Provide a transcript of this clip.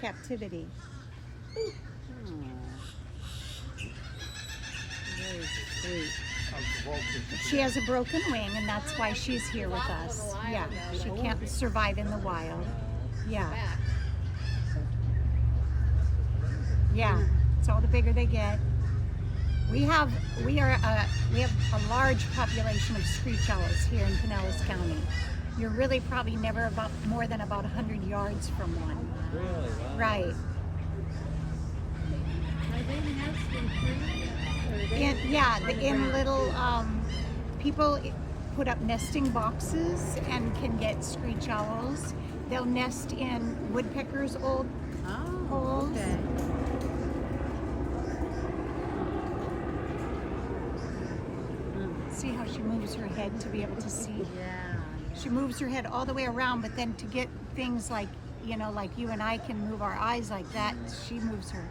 captivity. Very sweet. She has a broken wing, and that's why she's here with us. Yeah, she can't survive in the wild. Yeah. Yeah, so the bigger they get. We have a large population of screech owls here in Pinellas County. You're really probably never about more than about 100 yards from one. Really? Wow. Right. Are they nesting too? Or are they Yeah, on the in ground? little people put up nesting boxes and can get screech owls. They'll nest in woodpeckers' old Oh, holes. okay. See how she moves her head to be able to see? Yeah. She moves her head all the way around, but then to get things like, like you and I can move our eyes like that, she moves her